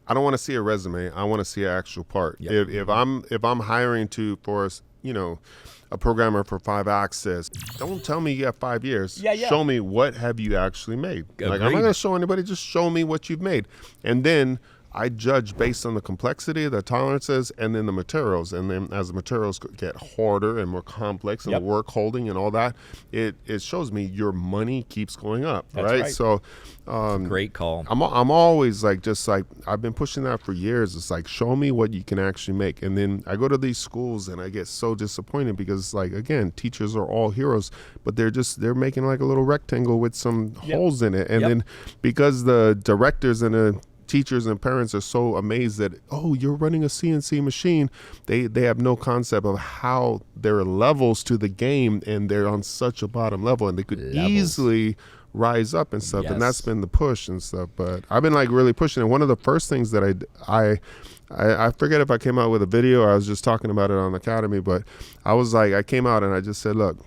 I don't want to see a resume. I want to see an actual part. Yep. If I'm hiring for a programmer for 5-axis, don't tell me you have 5 years. Yeah. Show me what have you actually made. Agreed. Like, I'm not going to show anybody. Just show me what you've made, and then I judge based on the complexity, the tolerances, and then the materials. And then as the materials get harder and more complex, and the work holding and all that, it shows me your money keeps going up. That's right. So great call. I'm always like, just like, I've been pushing that for years. It's like, show me what you can actually make. And then I go to these schools and I get so disappointed because it's like, again, teachers are all heroes, but they're making like a little rectangle with some holes in it. And then because the directors and the teachers and parents are so amazed that, oh, you're running a CNC machine, they have no concept of how there are levels to the game, and they're on such a bottom level, and they could easily rise up and stuff. And that's been the push and stuff. But I've been like really pushing it. One of the first things that I forget if I came out with a video or I was just talking about it on Academy, but I came out and I just said, look,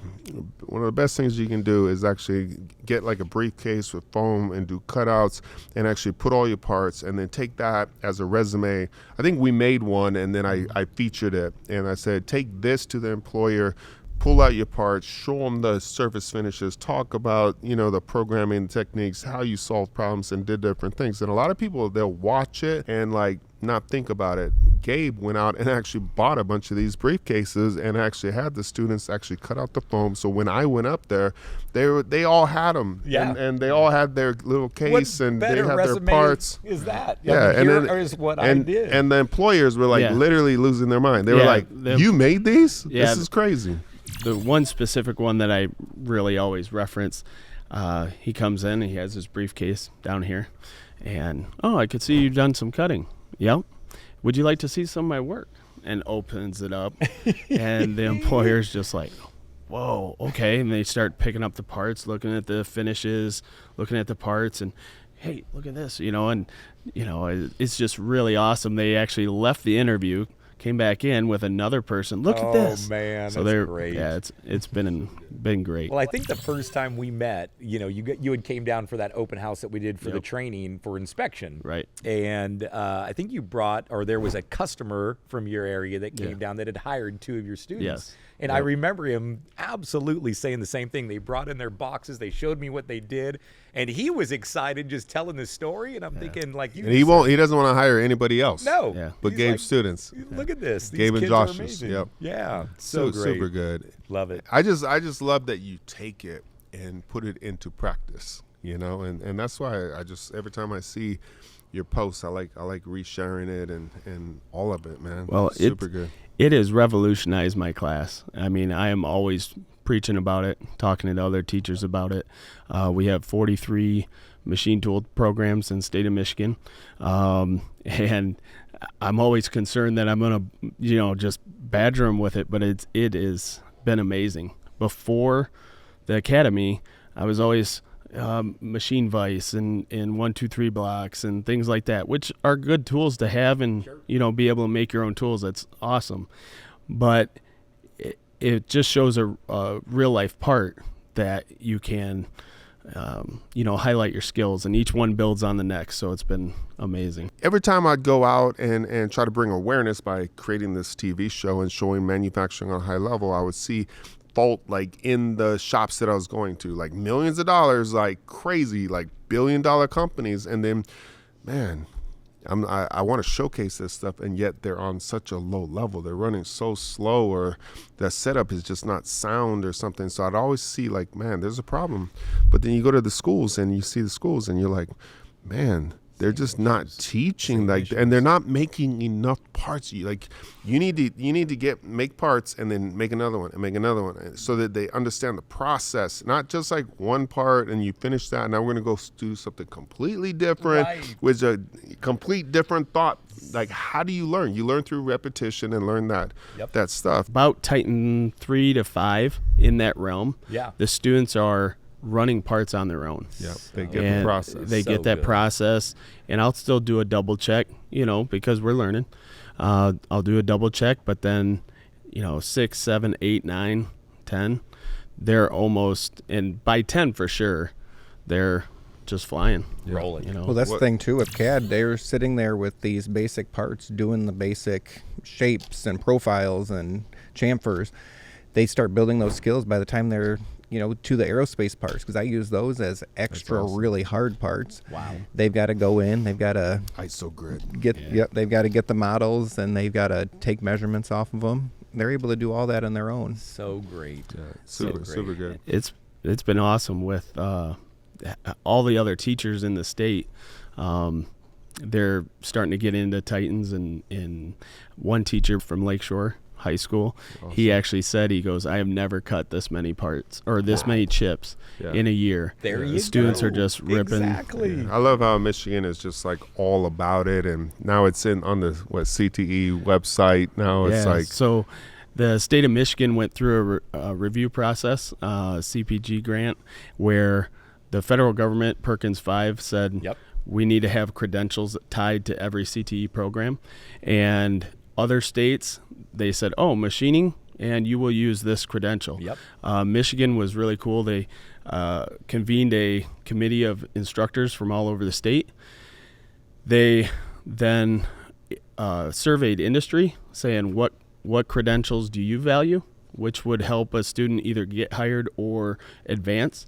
one of the best things you can do is actually get like a briefcase with foam and do cutouts and actually put all your parts and then take that as a resume. I think we made one, and then I featured it, and I said, take this to the employer, pull out your parts, show them the surface finishes, talk about, the programming techniques, how you solve problems and did different things. And a lot of people, they'll watch it and like not think about it. Gabe went out and actually bought a bunch of these briefcases and actually had the students actually cut out the foam. So when I went up there, they all had them. Yeah. And they all had their little case and they had their parts. Is that? Yeah. Here's what I did. And the employers were like literally losing their mind. They were like, you made these? Yeah, this is crazy. The one specific one that I really always reference, he comes in and he has his briefcase down here, and I could see you've done some cutting. Yep. Would you like to see some of my work? And opens it up, and the employer's just like, whoa, okay. And they start picking up the parts, looking at the finishes, looking at the parts, and hey, look at this, it's just really awesome. They actually left the interview, came back in with another person. Look at this. Oh man, so that's great. Yeah, it's been great. Well, I think the first time we met, you had came down for that open house that we did for the training for inspection. Right. And I think you there was a customer from your area that came down that had hired 2 of your students. Yes. And I remember him absolutely saying the same thing. They brought in their boxes. They showed me what they did. And he was excited just telling the story. And I'm thinking, like, and he doesn't want to hire anybody else. No. Yeah. But Gabe's students. Look at this. These Gabe and kids Josh's. are amazing. Yep. Yeah. So great. Super good. Love it. I just love that you take it and put it into practice, and that's why I just, every time I see your posts, I like resharing it and all of it, man. Well, super good. It has revolutionized my class. I mean, I am always preaching about it, talking to other teachers about it. We have 43 machine tool programs in the state of Michigan, and I'm always concerned that I'm going to, just badger them with it, but it has been amazing. Before the academy, I was always machine vice and 1, 2, 3 blocks and things like that, which are good tools to have and, be able to make your own tools. That's awesome. But it just shows a real life part that you can, highlight your skills, and each one builds on the next. So it's been amazing. Every time I'd go out and try to bring awareness by creating this TV show and showing manufacturing on a high level, I would see fault like in the shops that I was going to, like millions of dollars, like crazy, like billion-dollar companies. And then, man, I want to showcase this stuff, and yet they're on such a low level. They're running so slow, or the setup is just not sound or something. So I'd always see like, man, there's a problem. But then you go to the schools and you see the schools and you're like, man, they're just not teaching, like, and they're not making enough parts. You need to make parts and then make another one so that they understand the process, not just like one part and you finish that and now we're gonna go do something completely different, with a complete different thought. Like, how do you learn? You learn through repetition and learn that stuff. About Titan 3 to 5 in that realm. Yeah, the students are running parts on their own. Yep, they get the process. They get that process, and I'll still do a double check, because we're learning. I'll do a double check, but then, 6, 7, 8, 9, 10, they're almost, and by 10 for sure, they're just flying. Rolling. You know, Well, that's the thing too with CAD. They're sitting there with these basic parts, doing the basic shapes and profiles and chamfers. They start building those skills by the time they're, to the aerospace parts, because I use those as extra really hard parts. Wow. They've got to go in. They've got to ISO grid. They've got to get the models, and they've got to take measurements off of them. They're able to do all that on their own. So great. Super good. it's been awesome with all the other teachers in the state. They're starting to get into Titans, and one teacher from Lakeshore High School, he actually said, he goes, I have never cut this many parts or this many chips in a year. There you The students go. are just ripping. Exactly. I love how Michigan is just like all about it, and now it's on the CTE website. Now it's like so. The state of Michigan went through a review process, CPG grant, where the federal government, Perkins 5, said we need to have credentials tied to every CTE program, and other states, they said, oh, machining, and you will use this credential. Michigan was really cool. They convened a committee of instructors from all over the state. They then surveyed industry, saying what credentials do you value, which would help a student either get hired or advance.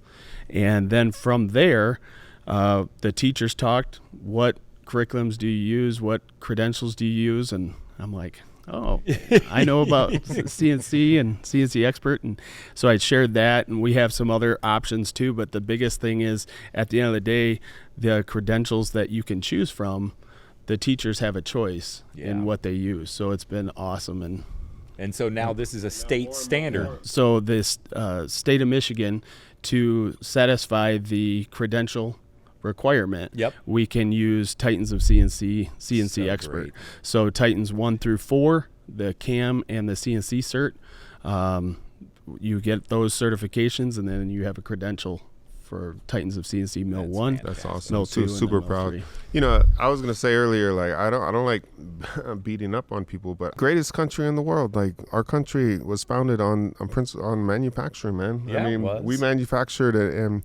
And then from there, the teachers talked, what curriculums do you use, what credentials do you use, and I'm like, oh, I know about CNC and CNC Expert. And so I shared that, and we have some other options too. But the biggest thing is, at the end of the day, the credentials that you can choose from, the teachers have a choice in what they use. So it's been awesome. And so now this is a state standard. So this state of Michigan, to satisfy the credential requirement, we can use Titans of CNC So Expert. great. So Titans 1 through 4, the CAM and the CNC cert, you get those certifications, and then you have a credential for Titans of CNC Mill 1. That's awesome. Mill 2, and Super then Mill proud. 3. I was gonna say earlier, like I don't like beating up on people, but greatest country in the world. Like our country was founded on manufacturing, man. Yeah, I mean, it was. we manufactured it and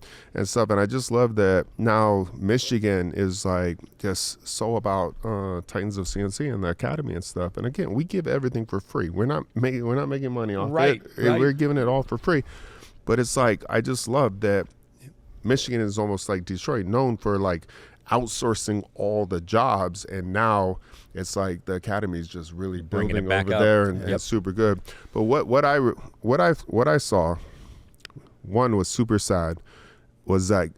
stuff, and I just love that now Michigan is like just so about Titans of CNC and the academy and stuff. And again, we give everything for free. We're not making money off Right, it. right. We're giving it all for free. But it's like I just love that Michigan is almost like Detroit, known for like outsourcing all the jobs, and now it's like the academy is just really Bringing building it back over up. there, and it's super good. But what I saw, one was super sad, was like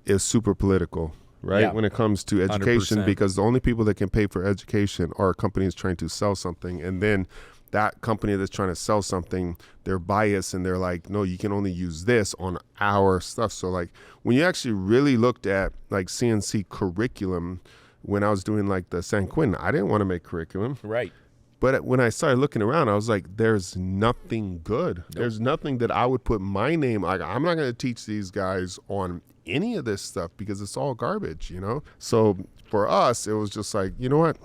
it's super political, right? Yeah. When it comes to education, 100%. because the only people that can pay for education are companies trying to sell something, and then that company that's trying to sell something, they're biased and they're like, no, you can only use this on our stuff. So like when you actually really looked at like CNC curriculum, when I was doing like the San Quentin, I didn't want to make curriculum. Right. But when I started looking around, I was like, there's nothing good. There's nothing that I would put my name, like I'm not going to teach these guys on any of this stuff because it's all garbage, So for us, it was just like, you know what?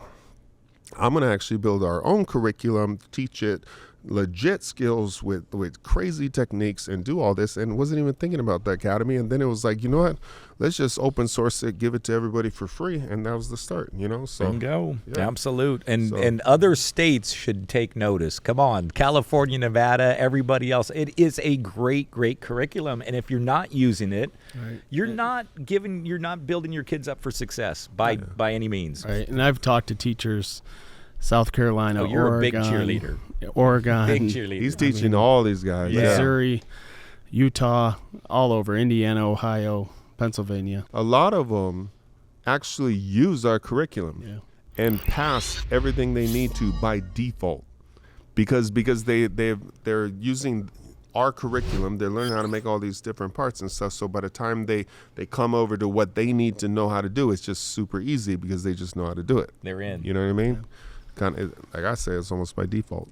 I'm going to actually build our own curriculum, teach it legit skills with crazy techniques and do all this, and wasn't even thinking about the academy. And then it was like, you know what? Let's just open source it, give it to everybody for free. And that was the start, So Bingo. yeah. Absolute. And So- and other states should take notice. Come on. California, Nevada, everybody else. It is a great, great curriculum. And if you're not using it, you're not building your kids up for success by any means. Right, and I've talked to teachers, South Carolina, Oh, you're Oregon, a big cheerleader. Oregon, Big cheerleader. He's teaching all these guys. Yeah. Missouri, Utah, all over, Indiana, Ohio, Pennsylvania. A lot of them actually use our curriculum and pass everything they need to by default because they're using our curriculum. They're learning how to make all these different parts and stuff. So by the time they come over to what they need to know how to do, it's just super easy because they just know how to do it. They're in. You know what I mean? Kind of, like I say, it's almost by default.